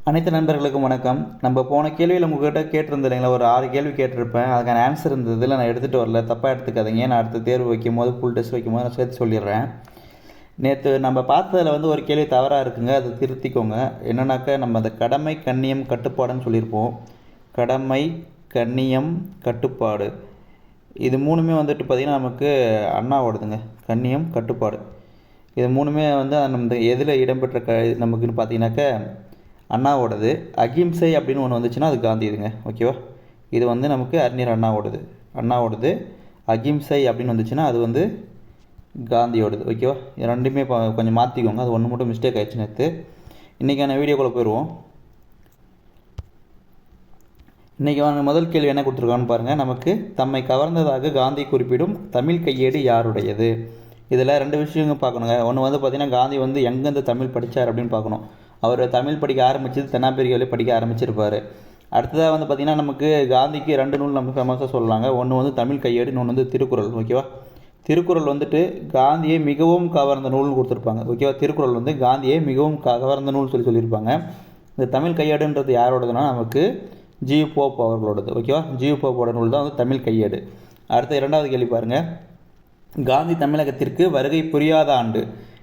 அனைத்து நண்பர்களுக்கும் வணக்கம். நம்ம போன கேள்வியில் உங்கள்கிட்ட கேட்டிருந்தேன் இல்லைங்களா, ஒரு 6 கேள்வி கேட்டிருப்பேன். அதுக்கான ஆன்சர் இருந்ததில் நான் எடுத்துகிட்டு வரல, தப்பாக எடுத்துக்காதீங்க. நான் அடுத்த தேர்வு வைக்கும் போது ஃபுல் டெஸ்ட் வைக்கும் போது நான் சேர்த்து சொல்லிடுறேன். நேற்று நம்ம பார்த்ததில் வந்து ஒரு கேள்வி தவறாக இருக்குங்க, அதை திருத்திக்கோங்க. என்னன்னாக்கா, நம்ம அந்த கடமை கண்ணியம் கட்டுப்பாடுன்னு சொல்லியிருப்போம். கடமை கண்ணியம் கட்டுப்பாடு இது மூணுமே வந்துட்டு பார்த்திங்கன்னா நமக்கு அண்ணாவோடதுங்க. கண்ணியம் கட்டுப்பாடு இது மூணுமே வந்து நம்ம எதில் இடம்பெற்ற நமக்குன்னு பார்த்தீங்கன்னாக்கா அண்ணாவோடது. அகிம்சை அப்படின்னு ஒன்று வந்துச்சுன்னா அது காந்திதுங்க. ஓகேவா, இது வந்து நமக்கு அறிஞர் அண்ணாவோடது. அகிம்சை அப்படின்னு வந்துச்சுன்னா அது வந்து காந்தியோடது. ஓகேவா, இது ரெண்டுமே கொஞ்சம் மாற்றிக்கோங்க. அது ஒன்று மட்டும் மிஸ்டேக் ஆயிடுச்சு நேற்று. இன்றைக்கான வீடியோக்குள்ளே போயிடுவோம். இன்றைக்கி முதல் கேள்வி என்ன கொடுத்துருக்கான்னு பாருங்கள். நமக்கு தம்மை கவர்ந்ததாக காந்தி குறிப்பிடும் தமிழ் கையேடு யாருடையது? இதில் 2 விஷயங்க பார்க்கணுங்க. ஒன்று வந்து பார்த்திங்கன்னா, காந்தி வந்து எங்கேருந்து தமிழ் படித்தார் அப்படின்னு பார்க்கணும். அவர் தமிழ் படிக்க ஆரம்பித்தது தென்னாப்பிரிக்காவிலே படிக்க ஆரம்பிச்சிருப்பார். அடுத்ததாக வந்து பார்த்திங்கன்னா, நமக்கு காந்திக்கு 2 நூல் நம்ம ஃபேமஸாக சொல்லலாங்க. ஒன்று வந்து தமிழ் கையேடு, இன்னொன்று வந்து திருக்குறள். ஓகேவா, திருக்குறள் வந்துட்டு காந்தியை மிகவும் கவர்ந்த நூல்னு கொடுத்துருப்பாங்க. ஓகேவா, திருக்குறள் வந்து காந்தியை மிகவும் கவர்ந்த நூல் சொல்லியிருப்பாங்க. இந்த தமிழ் கையேடுன்றது யாரோடதுன்னா நமக்கு ஜி போப் அவர்களோடது. ஓகேவா, ஜி போப்போட நூல் தான் வந்து தமிழ் கையேடு. அடுத்த 2வது கேள்வி பாருங்கள். காந்தி தமிழகத்திற்கு வருகை புரியாத ஆண்டு.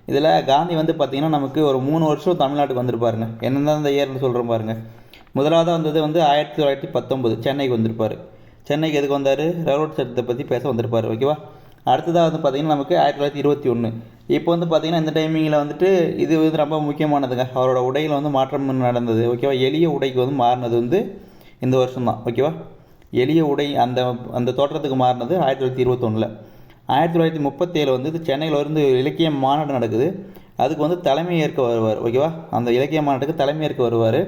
இதில் காந்தி வந்து பார்த்திங்கன்னா நமக்கு ஒரு 3 வருஷம் தமிழ்நாட்டுக்கு வந்திருப்பாருங்க. என்னென்ன இந்த இயர்னு சொல்கிறோம் பாருங்கள். முதலாவதாக வந்தது வந்து 1919 சென்னைக்கு வந்திருப்பார். சென்னைக்கு எதுக்கு வந்தார்? ரயில்ரோட் சட்டத்தை பற்றி பேச வந்திருப்பார். ஓகேவா, அடுத்ததாக வந்து பார்த்திங்கன்னா நமக்கு 1921. இப்போ வந்து பார்த்திங்கன்னா இந்த டைமிங்கில் வந்துட்டு இது வந்து ரொம்ப முக்கியமானதுங்க. அவரோட உடையில் வந்து மாற்றம் நடந்தது. ஓகேவா, எளிய உடைக்கு வந்து மாறினது வந்து இந்த வருஷம்தான். ஓகேவா, எளிய உடை அந்த தோற்றத்துக்கு மாறினது 1921. 1937 வந்து சென்னையில் வந்து இலக்கிய மாநாடு நடக்குது. அதுக்கு வந்து தலைமை ஏற்க வருவார். ஓகேவா, அந்த இலக்கிய மாநாட்டுக்கு தலைமை ஏற்க வருவார்.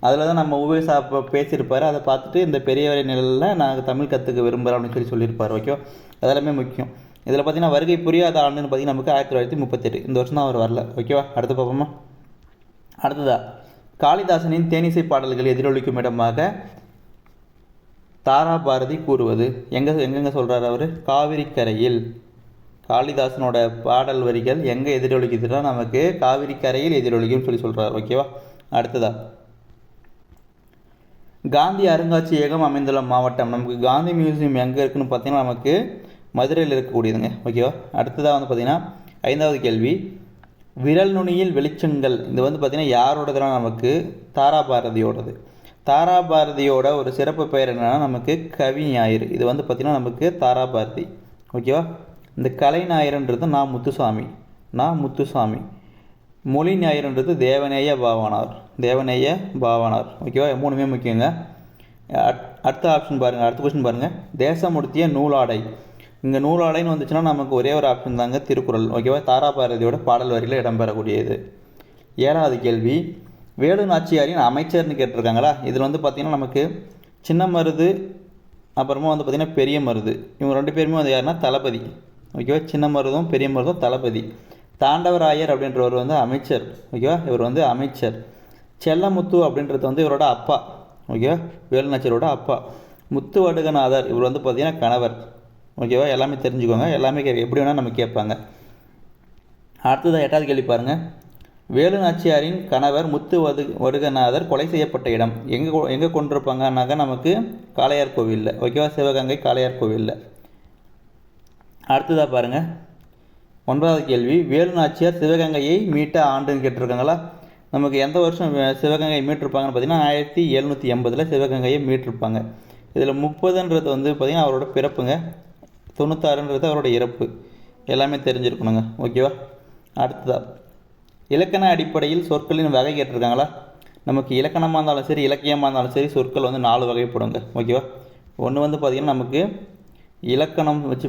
அதில் தான் நம்ம உபேசா பேசியிருப்பார். அதை பார்த்துட்டு இந்த பெரியவரை நிலையில் நான் தமிழ் கற்றுக்க விரும்புகிறேன் அப்படின்னு சொல்லியிருப்பார். ஓகேவா, அதெல்லாமே முக்கியம். இதில் பார்த்திங்கன்னா வருகை புரியாத ஆண்டுன்னு பார்த்திங்கன்னா நமக்கு 1938. இந்த வருஷம் தான் அவர் வரல. ஓகேவா, அடுத்து பார்ப்போமா. அடுத்ததா, காளிதாசனின் தேனிசை பாடல்கள் எதிரொலிக்கும் இடமாக தாரா பாரதி கூறுவது எங்கெங்க சொல்கிறார் அவர்? காவிரி கரையில். காளிதாசனோட பாடல் வரிகள் எங்கே எதிரொலிக்குதுன்னா நமக்கு காவிரி கரையில் எதிரொலிக்கும் சொல்கிறார். ஓகேவா, அடுத்ததா, காந்தி அருங்காட்சியகம் அமைந்துள்ள மாவட்டம். நமக்கு காந்தி மியூசியம் எங்கே இருக்குன்னு பார்த்தீங்கன்னா நமக்கு மதுரையில் இருக்கக்கூடியதுங்க. ஓகேவா, அடுத்ததாக வந்து பார்த்திங்கன்னா 5வது கேள்வி. விரல் நுனியில் வெளிச்சங்கள். இது வந்து பார்த்திங்கன்னா யாரோடதுனா நமக்கு தாரா பாரதியோடது. தாரா பாரதியோட ஒரு சிறப்பு பெயர் என்னென்னா நமக்கு கவி ஞாயிறு. இது வந்து பார்த்திங்கன்னா நமக்கு தாரா பாரதி. ஓகேவா, இந்த கலை ஞாயிறுன்றது நான் முத்துசாமி. மொழி ஞாயிறுன்றது தேவநேய பாவானார். ஓகேவா, மூணுமே முக்கியங்க. அடுத்த ஆப்ஷன் பாருங்கள், அடுத்த கொஸ்டின் பாருங்கள். தேசமுடுத்திய நூலாடை. இங்கே நூலாடைன்னு வந்துச்சுன்னா நமக்கு ஒரே ஒரு ஆப்ஷன் தாங்க, திருக்குறள். ஓகேவா, தாரா பாரதியோட பாடல் வரியில் இடம்பெறக்கூடியது. 7வது கேள்வி. வேலு நாச்சியாரின் அமைச்சர்னு கேட்டிருக்காங்களா. இதில் வந்து பார்த்திங்கன்னா நமக்கு சின்ன மருது, அப்புறமா வந்து பார்த்திங்கன்னா பெரிய மருது. இவங்க 2 பேருமே வந்து யாருன்னா தளபதி. ஓகேவா, சின்ன மருதும் பெரிய மருதும் தளபதி. தாண்டவராயர் அப்படின்றவர் வந்து அமைச்சர். ஓகேவா, இவர் வந்து அமைச்சர். செல்லமுத்து அப்படின்றது வந்து இவரோட அப்பா. ஓகேவா, வேலு நாச்சியாரோட அப்பா. முத்து வடுகநாதர் இவர் வந்து பார்த்திங்கன்னா கணவர். ஓகேவா, எல்லாமே தெரிஞ்சுக்கோங்க. எல்லாமே எப்படி வேணால் நம்ம கேட்பாங்க. அடுத்ததாக 8வது கேள்வி பாருங்கள். வேலு நாச்சியாரின் கணவர் முத்து வடுகநாதர் கொலை செய்யப்பட்ட இடம் எங்கே கொண்டிருப்பாங்கன்னாக்கா நமக்கு காளையார் கோவிலில். ஓகேவா, சிவகங்கை காளையார் கோவிலில். அடுத்ததாக பாருங்கள் 9வது கேள்வி. வேலு நாச்சியார் சிவகங்கையை மீட்ட ஆண்டுன்னு கேட்டிருக்காங்களா. நமக்கு எந்த வருஷம் சிவகங்கை மீட்டிருப்பாங்கன்னு பார்த்தீங்கன்னா 1780 சிவகங்கையை மீட்டிருப்பாங்க. இதில் 30ன்றது வந்து பார்த்திங்கன்னா அவரோட பிறப்புங்க. 96ன்றது அவரோட இறப்பு. எல்லாமே தெரிஞ்சிருக்கணுங்க. ஓகேவா, அடுத்ததாக இலக்கண அடிப்படையில் சொற்களின் வகை கேட்டிருக்காங்களா. நமக்கு இலக்கணமாக இருந்தாலும் சரி இலக்கியமாக இருந்தாலும் சரி சொற்கள் வந்து 4 வகைப்படுங்க. ஓகேவா, ஒன்று வந்து பார்த்திங்கன்னா நமக்கு இலக்கணம் வச்சு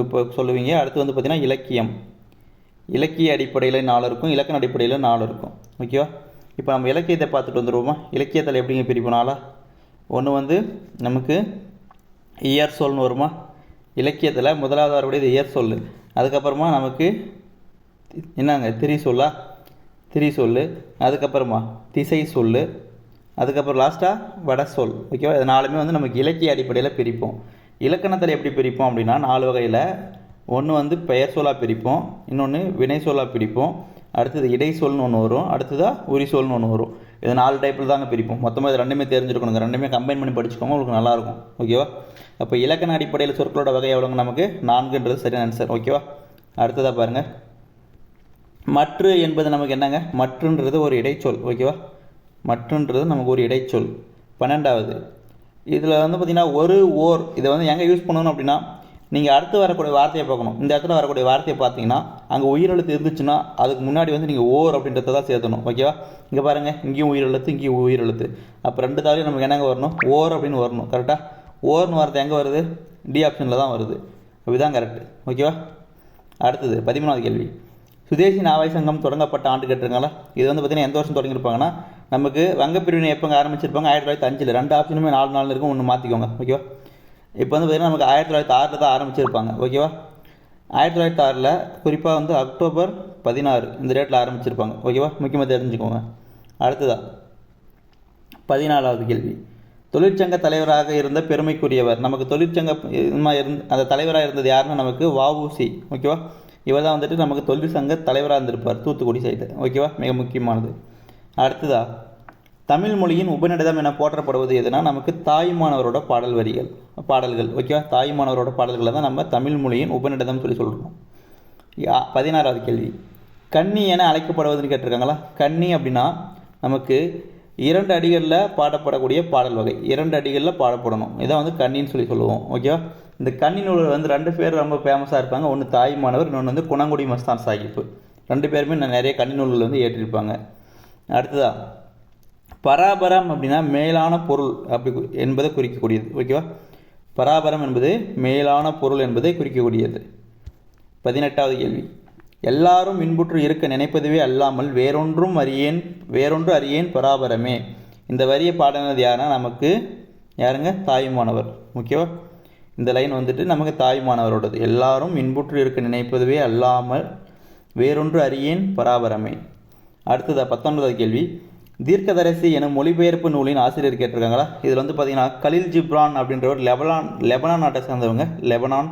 இப்போ சொல்லுவீங்க. அடுத்து வந்து பார்த்திங்கன்னா இலக்கிய அடிப்படையில் 4 இருக்கும், இலக்கண அடிப்படையில் 4 இருக்கும். ஓகேவா, இப்போ நம்ம இலக்கியத்தை பார்த்துட்டு வந்துடுவோமா. இலக்கியத்தில் எப்படிங்க பிரிப்போனாலா, ஒன்று வந்து நமக்கு இயற் சொல்னு வருமா. இலக்கியத்தில் முதலாவது வரக்கூடியது இயற் சொல். அதுக்கப்புறமா நமக்கு என்னங்க திரி சொல், அதுக்கப்புறமா திசை சொல், அதுக்கப்புறம் லாஸ்ட்டாக வட சொல். ஓகேவா, இது 4மே வந்து நமக்கு இலக்கிய அடிப்படையில் பிரிப்போம். இலக்கணத்தில் எப்படி பிரிப்போம் அப்படின்னா 4 வகையில். ஒன்று வந்து பெயர் சொல்லாக பிரிப்போம், இன்னொன்று வினை சொல்லாக பிரிப்போம், அடுத்தது இடை சொல்னு ஒன்று வரும், அடுத்ததாக உரி சொல்னு ஒன்று வரும். இது 4 டைப்பில் தாங்க பிரிப்போம். மொத்தமாக இது ரெண்டுமே தெரிஞ்சிருக்கணுங்க. ரெண்டுமே கம்பைன் பண்ணி படிச்சுக்கோங்க, உங்களுக்கு நல்லாயிருக்கும். ஓகேவா? அப்போ இலக்கண அடிப்படையில் சொற்களோட வகை எவ்வளோங்க? நமக்கு 4ன்றது சரியான ஆன்சர். ஓகேவா? அடுத்ததாக பாருங்கள், மற்று என்பது நமக்கு என்னங்க? மற்றுன்றது ஒரு இடைச்சொல். ஓகேவா? மற்றுன்றது நமக்கு ஒரு இடைச்சொல். 12வது, இதில் வந்து பார்த்திங்கன்னா ஒரு ஓர், இதை வந்து எங்கே யூஸ் பண்ணணும் அப்படின்னா, நீங்கள் அடுத்து வரக்கூடிய வார்த்தையை பார்க்கணும். இந்த இடத்துல வரக்கூடிய வார்த்தையை பார்த்தீங்கன்னா அங்கே உயிரெழுத்து இருந்துச்சுன்னா அதுக்கு முன்னாடி வந்து நீங்கள் ஓர் அப்படின்றத தான் சேர்த்தணும். ஓகேவா? இங்கே பாருங்கள், இங்கேயும் உயிரெழுத்து, இங்கேயும் உயிரெழுத்து. அப்போ 2 தாலையும் நமக்கு என்னங்க வரணும்? ஓர் அப்படின்னு வரணும். கரெக்டாக? ஓர்னு வார்த்தை எங்கே வருது? டி ஆப்ஷனில் தான் வருது. இதுதான் கரெக்டு. ஓகேவா? அடுத்தது 13வது கேள்வி, சுதேசி நாவாய் சங்கம் தொடங்கப்பட்ட ஆண்டு கேட்டிருக்காங்களா? இது வந்து பார்த்திங்கன்னா எந்த வருஷம் தொடங்கியிருப்பாங்கன்னா, நமக்கு வங்க பிரிவினை எப்போங்க ஆரம்பிச்சிருப்பாங்க? 1905. 2 ஆப்ஷனுமே 4 இருக்கும், ஒன்று மாற்றிக்கோங்க. ஓகேவா? இப்போ வந்து பார்த்திங்கன்னா நமக்கு 1906 தான் ஆரம்பிச்சிருப்பாங்க. ஓகேவா? 1906 குறிப்பாக வந்து அக்டோபர் 16 இந்த டேட்டில் ஆரம்பிச்சிருப்பாங்க. ஓகேவா? முக்கியமாக தெரிஞ்சுக்கோங்க. அடுத்ததாக 14வது கேள்வி, தொழிற்சங்க தலைவராக இருந்த பெருமைக்குரியவர். நமக்கு தொழிற்சங்க அந்த தலைவராக இருந்தது யாருன்னா நமக்கு வஉசி. ஓகேவா? இவர் தான் வந்துட்டு நமக்கு தொழிற்சங்க தலைவராக இருந்திருப்பார், தூத்துக்குடி சைடு. ஓகேவா? மிக முக்கியமானது. அடுத்ததாக தமிழ் மொழியின் உபநிடதம் என போற்றப்படுவது எதுனா நமக்கு தாயுமானவரோட பாடல்கள். ஓகேவா? தாயுமானவரோட பாடல்களை தான் நம்ம தமிழ் மொழியின் உபநிடதம் சொல்லி சொல்கிறோம். 16வது கேள்வி, கன்னி என அழைக்கப்படுவதுன்னு கேட்டிருக்காங்களா? கன்னி அப்படின்னா நமக்கு 2 அடிகளில் பாடப்படக்கூடிய பாடல் வகை. 2 அடிகளில் பாடப்படணும், இதான் வந்து கன்னின்னு சொல்லி சொல்லுவோம். ஓகேவா? இந்த கன்னி நூலில் வந்து 2 பேர் ரொம்ப ஃபேமஸாக இருப்பாங்க. ஒன்று தாயுமானவர், இன்னொன்று வந்து குணங்குடி மஸ்தான் சாஹிப். 2 பேருமே நிறைய கன்னி நூல்கள் வந்து ஏற்றிருப்பாங்க. அடுத்ததாக பராபரம் அப்படின்னா மேலான பொருள் என்பதை குறிக்கக்கூடியது. ஓகேவா? பராபரம் என்பது மேலான பொருள் என்பதை குறிக்கக்கூடியது. 18வது கேள்வி, எல்லாரும் இன்புற்று இருக்க நினைப்பதுவே அல்லாமல் வேறொன்று அறியேன் பராபரமே. இந்த வரியை பாடினது யாருன்னா நமக்கு யாருங்க? தாயுமானவர். ஓகேவா? இந்த லைன் வந்துட்டு நமக்கு தாயுமானவரோடது. எல்லாரும் இன்புற்று இருக்க நினைப்பதுவே அல்லாமல் வேறொன்று அறியேன் பராபரமே. அடுத்ததாக 19வது கேள்வி, தீர்க்கதரிசி எனும் மொழிபெயர்ப்பு நூலின் ஆசிரியர் கேட்டிருக்காங்களா? இதில் வந்து பார்த்தீங்கன்னா கலீல் ஜிப்ரான் அப்படின்றவர் லெபனான் நாட்டை சேர்ந்தவங்க. லெபனான்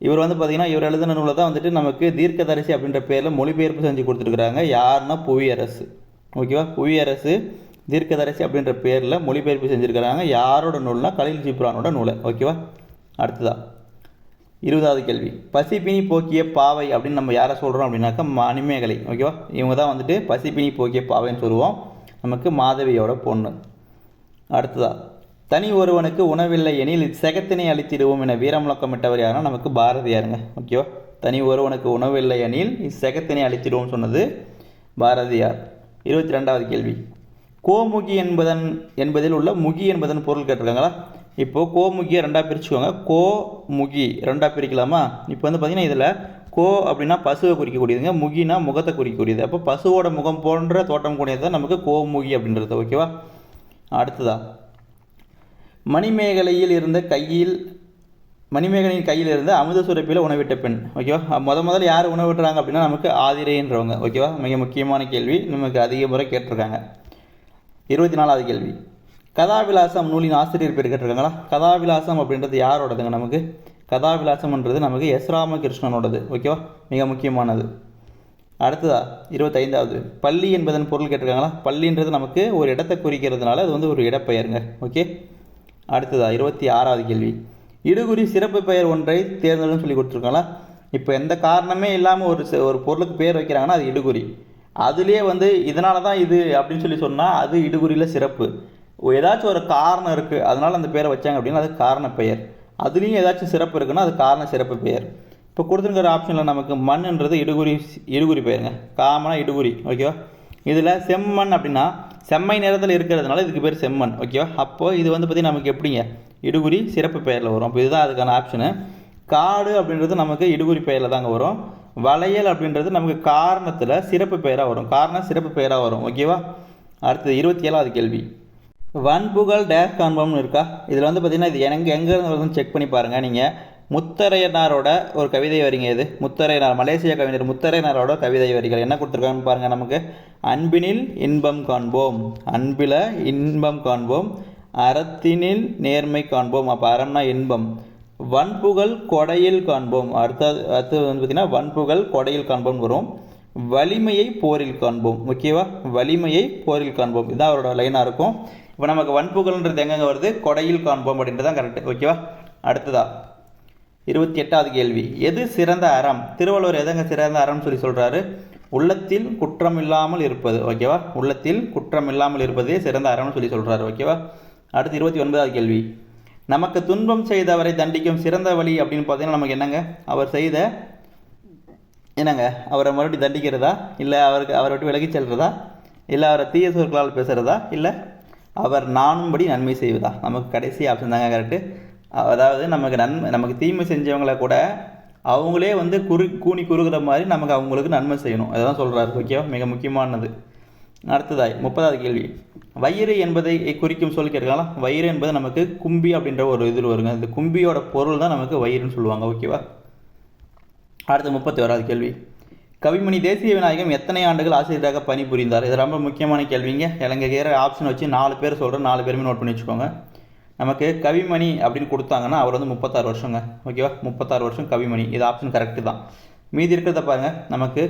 இவர் வந்து பார்த்தீங்கன்னா இவர் எழுதின நூலை தான் வந்துட்டு நமக்கு தீர்க்கதரிசி அப்படின்ற பேரில் மொழிபெயர்ப்பு செஞ்சு கொடுத்துருக்குறாங்க. யாருன்னா புவியரசு. ஓகேவா? புவியரசு தீர்க்கதரிசி அப்படின்ற பேரில் மொழிபெயர்ப்பு செஞ்சுருக்கிறாங்க. யாரோட நூல்னா கலீல் ஜிப்ரானோட நூலை. ஓகேவா? அடுத்ததா 20வது கேள்வி, பசிப்பினி போக்கிய பாவை அப்படின்னு நம்ம யாரை சொல்கிறோம் அப்படின்னாக்கா மணிமேகலை. ஓகேவா? இவங்க தான் வந்துட்டு பசிப்பினி போக்கிய பாவைன்னு சொல்லுவோம். நமக்கு மாதவியோட பொண்ணு. அடுத்ததா தனி ஒருவனுக்கு உணவில்லை எனில் செகத்தினை அழித்திடுவோம் என வீரமுழக்கமிட்டவர் யாருன்னா நமக்கு பாரதியாருங்க. ஓகேவா? தனி ஒருவனுக்கு உணவில்லை எனில் செகத்தினை அழித்திடுவோம் சொன்னது பாரதியார். 22வது கேள்வி, கோமுகி என்பதில் உள்ள முகி என்பதன் பொருள் கேட்டிருக்காங்களா? இப்போது கோமுகியை 2ஆக பிரிச்சுக்கோங்க. கோமுகி 2ஆக பிரிக்கலாமா? இப்போ வந்து பார்த்திங்கன்னா இதில் கோ அப்படின்னா பசுவை குறிக்கக்கூடியதுங்க, முகினா முகத்தை குறிக்கக்கூடியது. அப்போ பசுவோட முகம் போன்ற தோட்டம் கூடியது தான் நமக்கு கோமுகி அப்படின்றது. ஓகேவா? அடுத்ததா மணிமேகலையின் கையில் இருந்த அமுத சுரப்பியில் உணவிட்ட பெண். ஓகேவா? முதல்ல யார் உணவிட்டுறாங்க அப்படின்னா நமக்கு ஆதிரைன்றவங்க. ஓகேவா? மிக முக்கியமான கேள்வி, நமக்கு அதிக முறை கேட்டிருக்காங்க. 24வது கேள்வி, கதாவிலாசம் நூலின் ஆசிரியர் பேர் கேட்டிருக்காங்களா? கதாவிலாசம் அப்படின்றது யாரோடதுங்க? நமக்கு கதாவிலாசம்ன்றது நமக்கு எஸ் ராமகிருஷ்ணனோடது. ஓகேவா? மிக முக்கியமானது. அடுத்ததா 25வது, பள்ளி என்பதன் பொருள் கேட்டிருக்காங்களா? பள்ளின்றது நமக்கு ஒரு இடத்தை குறிக்கிறதுனால அது வந்து ஒரு இடப்பெயருங்க. ஓகே. அடுத்ததா 26வது கேள்வி, இடுகுறி சிறப்பு பெயர் ஒன்றை தேர்ந்தெடுன்னு சொல்லி கொடுத்துருக்காங்களா? இப்போ எந்த காரணமே இல்லாமல் ஒரு பொருளுக்கு பேர் வைக்கிறாங்கன்னா அது இடுகுறி. அதுலேயே வந்து இதனால தான் இது அப்படின்னு சொல்லி சொன்னால் அது இடுகுறியில் சிறப்பு. ஏதாச்சும் ஒரு காரணம் இருக்குது அதனால் அந்த பேரை வச்சாங்க அப்படின்னா அது காரண பெயர். அதுலேயும் ஏதாச்சும் சிறப்பு இருக்குன்னா அது காரண சிறப்பு பெயர். இப்போ கொடுத்துருக்கிற ஆப்ஷனில் நமக்கு மண்ன்றது இடுகுறி பெயருங்க, காமனாக இடுகுறி. ஓகேவா? இதில் செம்மண் அப்படின்னா செம்மை நேரத்தில் இருக்கிறதுனால இதுக்கு பேர் செம்மண். ஓகேவா? அப்போது இது வந்து பார்த்திங்கன்னா நமக்கு எப்படிங்க இடுகுறி சிறப்பு பெயரில் வரும். அப்போ இதுதான் அதுக்கான ஆப்ஷனு. காடு அப்படின்றது நமக்கு இடுகுறி பெயரில் தாங்க வரும். வளையல் அப்படின்றது நமக்கு காரணத்தில் சிறப்பு பெயராக வரும், காரணம் சிறப்பு பெயராக வரும். ஓகேவா? அடுத்தது 27வது கேள்வி, வன்புகழ் டேஷ் காண்பம்னு இருக்கா? இதில் வந்து பார்த்திங்கன்னா இது எங்கேருந்து வருதுன்னு செக் பண்ணி பாருங்கள். நீங்கள் முத்தரையனாரோட ஒரு கவிதை வரிங்க. இது முத்தரையனார், மலேசிய கவிஞர் முத்தரையனாரோட கவிதை வரிகள் என்ன கொடுத்துருக்காங்கன்னு பாருங்கள். நமக்கு அன்பினில் இன்பம் காண்போம், அன்பில் இன்பம் காண்போம், அறத்தினில் நேர்மை காண்போம். அப்போ அறம்னா இன்பம். வன்புகழ் கொடையில் காண்போம். அடுத்தது வந்து பார்த்திங்கன்னா வன்புகழ் கொடையில் காண்போம் வரும். வலிமையை போரில் காண்போம். ஓகேவா, வலிமையை போரில் காண்போம், இதுதான் அவரோட லைனாக இருக்கும். இப்போ நமக்கு வன்புகழ்ன்றது எங்கெங்கே வருது, கொடையில் காண்போம் அப்படின்றது தான் கரெக்டு. ஓகேவா, அடுத்ததா 28வது கேள்வி, எது சிறந்த அறம்? திருவள்ளுவர் எதங்க சிறந்த அறம்னு சொல்கிறாரு, உள்ளத்தில் குற்றம் இல்லாமல் இருப்பது. ஓகேவா, உள்ளத்தில் குற்றம் இல்லாமல் இருப்பதே சிறந்த அறம்னு சொல்கிறாரு. ஓகேவா, அடுத்து 29வது கேள்வி, நமக்கு துன்பம் செய்தவரை தண்டிக்கும் சிறந்த வழி அப்படின்னு பார்த்தீங்கன்னா நமக்கு என்னங்க, அவர் செய்த என்னங்க, அவரை மறுபடியும் தண்டிக்கிறதா, இல்லை அவரை விட்டு விலகி செல்றதா, இல்லை அவரை தீய சொற்களால் பேசுகிறதா, இல்லை அவர் நானும்படி நன்மை செய்வதா? நமக்கு கடைசி ஆப்ஷன் தாங்க கரெக்டு. அதாவது நமக்கு தீமை செஞ்சவங்களை கூட அவங்களே வந்து கூனி குறுகிற மாதிரி நமக்கு அவங்களுக்கு நன்மை செய்யணும், அதுதான் சொல்கிறாரு. ஓகேவா, மிக முக்கியமானது. அடுத்ததாய் 30வது கேள்வி, வயிறு என்பதை குறிக்கும் சொல் கேட்கலாம். வயிறு என்பது நமக்கு கும்பி அப்படின்ற ஒரு இது வருங்க, இந்த கும்பியோட பொருள் தான் நமக்கு வயிறுன்னு சொல்லுவாங்க. ஓகேவா, அடுத்து 31வது கேள்வி, கவிமணி தேசிய விநாயகம் எத்தனை ஆண்டுகள் ஆசிரியராக பணிபுரிந்தார்? இது ரொம்ப முக்கியமான கேள்விங்க. இலங்கைக்கிற ஆப்ஷன் வச்சு 4 பேர் சொல்கிறேன், 4 பேருமே நோட் பண்ணி வச்சுக்கோங்க. நமக்கு கவிமணி அப்படின்னு கொடுத்தாங்கன்னா அவர் வந்து 36 வருஷங்க. ஓகேவா, 36 வருஷம் கவிமணி, இது ஆப்ஷன் கரெக்டு தான். மீதி இருக்கிறத பாருங்கள், நமக்கு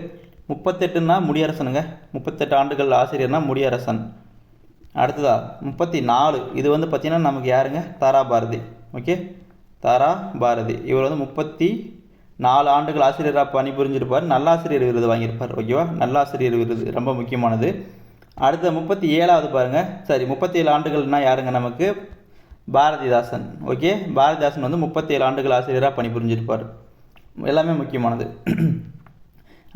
38ன்னா முடியரசனுங்க, 38 ஆண்டுகள் ஆசிரியர்னா முடியரசன். அடுத்ததா 34, இது வந்து பார்த்திங்கன்னா நமக்கு யாருங்க, தாரா பாரதி. ஓகே, தாரா பாரதி இவர் வந்து 34 ஆண்டுகள் ஆசிரியராக பணிபுரிஞ்சிருப்பார், நல்லாசிரியர் விருது வாங்கியிருப்பார். ஓகேவா, நல்லாசிரியர் விருது ரொம்ப முக்கியமானது. அடுத்த 37வது பாருங்கள், சரி 37 ஆண்டுகள்னா யாருங்க, நமக்கு பாரதிதாசன். ஓகே, பாரதிதாசன் வந்து 37 ஆண்டுகள் ஆசிரியராக பணிபுரிஞ்சிருப்பார், எல்லாமே முக்கியமானது.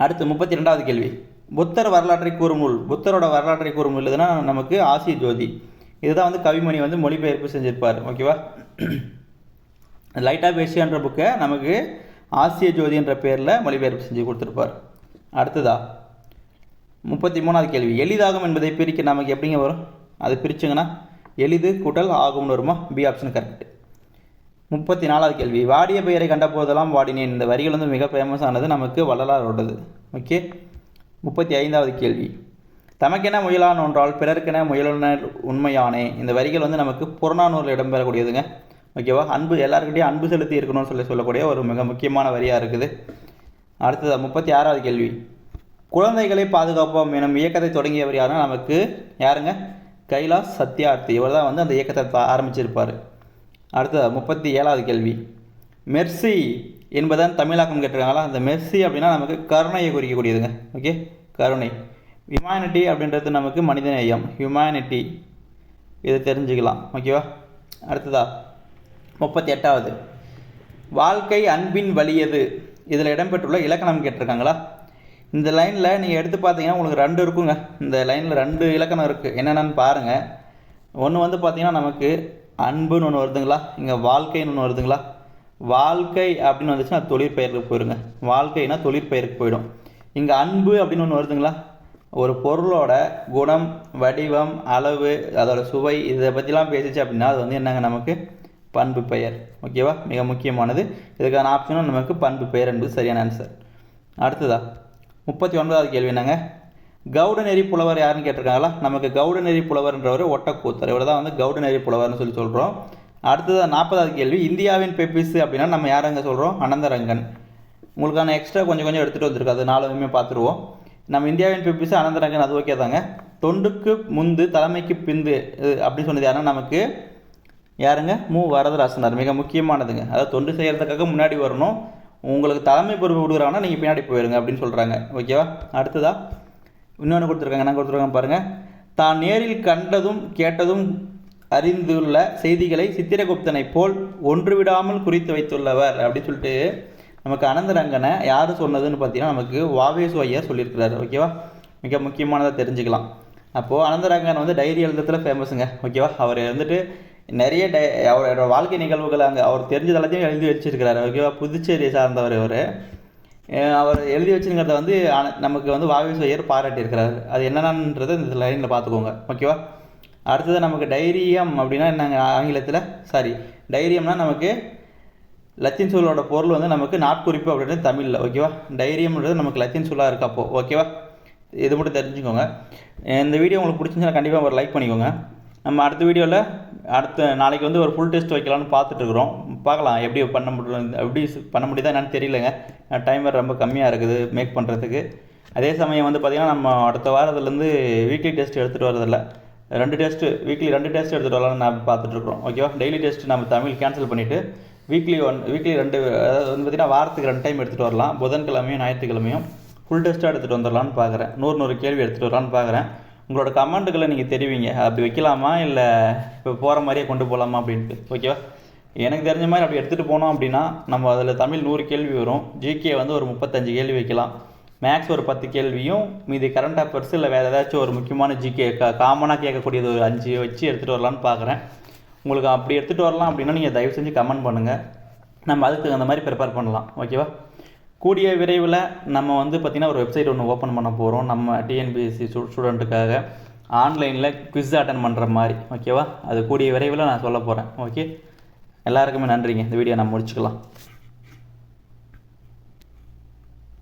அடுத்து 32வது கேள்வி, புத்தர் வரலாற்றை கூறும் நூல். புத்தரோட வரலாற்றை கூறும் நூல் எதுனா நமக்கு ஆசிய ஜோதி, இதுதான் வந்து கவிமணி வந்து மொழிபெயர்ப்பு செஞ்சிருப்பார். ஓகேவா, லைட் ஆஃப் ஏஷியான்ற புக்கை நமக்கு ஆசிய ஜோதி என்ற பேரில் மொழிபெயர்ப்பு செஞ்சு கொடுத்துருப்பார். அடுத்ததா 33வது கேள்வி, எளிதாகும் என்பதை பிரிக்க நமக்கு எப்படிங்க வரும்? அது பிரிச்சுங்கன்னா எளிது கூட்டல் ஆகும்னு வருமா? B option correct. 34வது கேள்வி, வாடிய பெயரை கண்ட போதெல்லாம் வாடினேன். இந்த வரிகள் வந்து மிக ஃபேமஸானது, நமக்கு வள்ளலாரோடது. ஓகே, 35வது கேள்வி, தமக்கென முயலான் ஒன்றால் பிறர்க்கென முயலுனர் உண்மையானே. இந்த வரிகள் வந்து நமக்கு புறநானூரில் இடம்பெறக்கூடியதுங்க. ஓகேவா, அன்பு எல்லாருக்கிட்டையும் அன்பு செலுத்தி இருக்கணும்னு சொல்லக்கூடிய ஒரு மிக முக்கியமான வரியாக இருக்குது. அடுத்தது 36வது கேள்வி, குழந்தைகளை பாதுகாப்போம் எனும் இயக்கத்தை தொடங்கியவர் யாருன்னா நமக்கு யாருங்க, கைலாஷ் சத்யார்த்தி. இவர் தான் வந்து அந்த இயக்கத்தை ஆரம்பிச்சிருப்பார். அடுத்தது 37வது கேள்வி, மெர்சி என்பதன் தமிழாக்கம் கேட்டிருக்காங்களா. அந்த மெர்சி அப்படின்னா நமக்கு கருணையை குறிக்கக்கூடியதுங்க. ஓகே, கருணை. ஹியூமனிட்டி அப்படின்றது நமக்கு மனிதநேயம், ஹியூமனிட்டி, இதை தெரிஞ்சுக்கலாம். ஓகேவா, அடுத்ததா 38வது, வாழ்க்கை அன்பின் வலியது. இதில் இடம்பெற்றுள்ள இலக்கணம் கேட்டிருக்காங்களா. இந்த லைனில் நீங்கள் எடுத்து பார்த்தீங்கன்னா உங்களுக்கு 2 இருக்குங்க. இந்த லைனில் 2 இலக்கணம் இருக்குது, என்னென்னு பாருங்கள். ஒன்று வந்து பார்த்திங்கன்னா நமக்கு அன்புன்னு ஒன்று வருதுங்களா, இங்கே வாழ்க்கைன்னு ஒன்று வருதுங்களா. வாழ்க்கை அப்படின்னு வந்துச்சுன்னா தொழிற்பெயருக்கு போயிடுங்க, வாழ்க்கைனா தொழிற்பெயருக்கு போயிடும். இங்கே அன்பு அப்படின்னு ஒன்று வருதுங்களா, ஒரு பொருளோட குணம், வடிவம், அளவு, அதோட சுவை, இதை பற்றிலாம் பேசிச்சு அப்படின்னா அது வந்து என்னங்க, நமக்கு பண்பு பெயர். ஓகேவா, மிக முக்கியமானது. இதுக்கான ஆப்ஷனும் நமக்கு பண்பு பெயர் என்பது சரியான ஆன்சர். அடுத்ததா 39வது கேள்வி என்னங்க, கவுடநெறி புலவர் யாருன்னு கேட்டிருக்காங்களா. நமக்கு கவுடநெறி புலவர்ன்றவர் ஒட்டக்கூத்தர், இவர் தான் வந்து கவுடநெறி புலவர்னு சொல்கிறோம். அடுத்தது 40வது கேள்வி, இந்தியாவின் பெப்பிஸ் அப்படின்னா நம்ம யாருங்க சொல்கிறோம், அனந்தரங்கன். உங்களுக்கான எக்ஸ்ட்ரா கொஞ்சம் எடுத்துகிட்டு வந்திருக்கு, அது 4 பார்த்துருவோம். நம்ம இந்தியாவின் பெப்பிஸ் அனந்தரங்கன், அது ஓகே தாங்க. தொண்டுக்கு முந்து தலைமைக்கு பிந்து அப்படின்னு சொன்னது யாருன்னா நமக்கு யாருங்க, மு வரதராசனார். மிக முக்கியமானதுங்க, அதாவது தொண்டு செய்கிறதுக்காக முன்னாடி வரணும், உங்களுக்கு தலைமை பொறுப்பு கொடுக்குறாங்கன்னா நீங்கள் பின்னாடி போயிடுங்க அப்படின்னு சொல்கிறாங்க. ஓகேவா, அடுத்ததா இன்னொன்று கொடுத்துருக்காங்க, என்ன கொடுத்துருக்காங்க பாருங்கள், தான் நேரில் கண்டதும் கேட்டதும் அறிந்துள்ள செய்திகளை சித்திரகுப்தனை போல் ஒன்று விடாமல் குறித்து வைத்துள்ளவர் அப்படின்னு சொல்லிட்டு நமக்கு அனந்தரங்கனை யார் சொன்னதுன்னு பார்த்தீங்கன்னா நமக்கு வாவேசு ஐயர் சொல்லியிருக்கிறாரு. ஓகேவா, மிக முக்கியமானதாக தெரிஞ்சுக்கலாம். அப்போது அனந்தரங்கன் வந்து டைரி எழுதுறதுல ஃபேமஸுங்க. ஓகேவா, அவர் வந்துட்டு நிறைய அவரோட வாழ்க்கை நிகழ்வுகள் அங்கே அவர் தெரிஞ்சது எல்லாத்தையும் எழுதி வச்சிருக்கிறாரு. ஓகேவா, புதுச்சேரியை சார்ந்தவர் அவர் எழுதி வச்சுருக்கிறத வந்து நமக்கு வந்து வாவேசு ஐயர் பாராட்டியிருக்கிறாரு. அது என்னென்னன்றதை இந்த லைனில் பார்த்துக்கோங்க. ஓகேவா, அடுத்தது நமக்கு டைரியம் அப்படின்னா என்னங்க ஆங்கிலத்தில், டைரியம்னா நமக்கு லத்தீன் சொல்லோட பொருள் வந்து நமக்கு நாட்குறிப்பு அப்படின்றது தமிழில். ஓகேவா, டைரியம்ன்றது நமக்கு லத்தீன் சொல்லாக இருக்கு. அப்போது ஓகேவா, இது மட்டும் தெரிஞ்சுக்கோங்க. இந்த வீடியோ உங்களுக்கு பிடிச்சிருந்தா கண்டிப்பாக ஒரு லைக் பண்ணிக்கோங்க. நம்ம அடுத்த வீடியோவில் நாளைக்கு வந்து ஒரு ஃபுல் டெஸ்ட் வைக்கலான்னு பார்த்துட்ருக்குறோம். பார்க்கலாம் எப்படி பண்ண முடியுதா என்னன்னு தெரியலங்க. டைமர் ரொம்ப கம்மியாக இருக்குது மேக் பண்ணுறதுக்கு. அதே சமயம் வந்து பார்த்திங்கன்னா நம்ம அடுத்த வாரத்துலேருந்து வீக்லி டெஸ்ட் எடுத்துகிட்டு வரதில்ல, 2 டெஸ்ட்டு வீக்லி 2 டெஸ்ட் எடுத்துகிட்டு வரலாம்னு நம்ம பார்த்துட்ருக்குறோம். ஓகேவா? டெய்லி டெஸ்ட் நம்ம தமிழ் கேன்சல் பண்ணிவிட்டு வீக்லி 2, அதாவது வந்து பார்த்திங்கன்னா வாரத்துக்கு 2 டைம் எடுத்துகிட்டு வரலாம். புதன்கிழமையும் ஞாயிற்றுக்கிழமையும் ஃபுல் டெஸ்ட்டாக எடுத்துகிட்டு வந்துடலான்னு பார்க்குறேன். 100 கேள்வி எடுத்துகிட்டு வரலான்னு பார்க்குறேன். உங்களோட கமெண்ட்டுகளை நீங்கள் தெரிவிங்க, அப்படி வைக்கலாமா இல்லை இப்போ போகிற மாதிரியே கொண்டு போகலாமா அப்படின்ட்டு. ஓகேவா? எனக்கு தெரிஞ்ச மாதிரி அப்படி எடுத்துகிட்டு போனோம் அப்படின்னா நம்ம அதில் தமிழ் 100 கேள்வி வரும், ஜிகே வந்து ஒரு 35 கேள்வி வைக்கலாம், மேக்ஸ் ஒரு 10 கேள்வியும், மீதி கரண்ட் அஃபேர்ஸ் இல்லை வேறு ஏதாச்சும் ஒரு முக்கியமான ஜிகே காமனாக கேட்கக்கூடியது ஒரு 5 வச்சு எடுத்துகிட்டு வரலான்னு பார்க்குறேன். உங்களுக்கு அப்படி எடுத்துகிட்டு வரலாம் அப்படின்னா நீங்கள் தயவு செஞ்சு கமெண்ட் பண்ணுங்கள், நம்ம அதுக்கு அந்த மாதிரி ப்ரிப்பேர் பண்ணலாம். ஓகேவா? கூடிய விரைவில் நம்ம வந்து பார்த்திங்கன்னா ஒரு வெப்சைட் ஒன்று ஓப்பன் பண்ண போகிறோம், நம்ம டிஎன்பிஎஸ்சி ஸ்டூடெண்ட்டுக்காக ஆன்லைனில் குவிஸ் அட்டன் பண்ணுற மாதிரி. ஓகேவா? அது கூடிய விரைவில் நான் சொல்ல போகிறேன். ஓகே, எல்லாருக்குமே நன்றிங்க. இந்த வீடியோ நான் முடிச்சுக்கலாம்.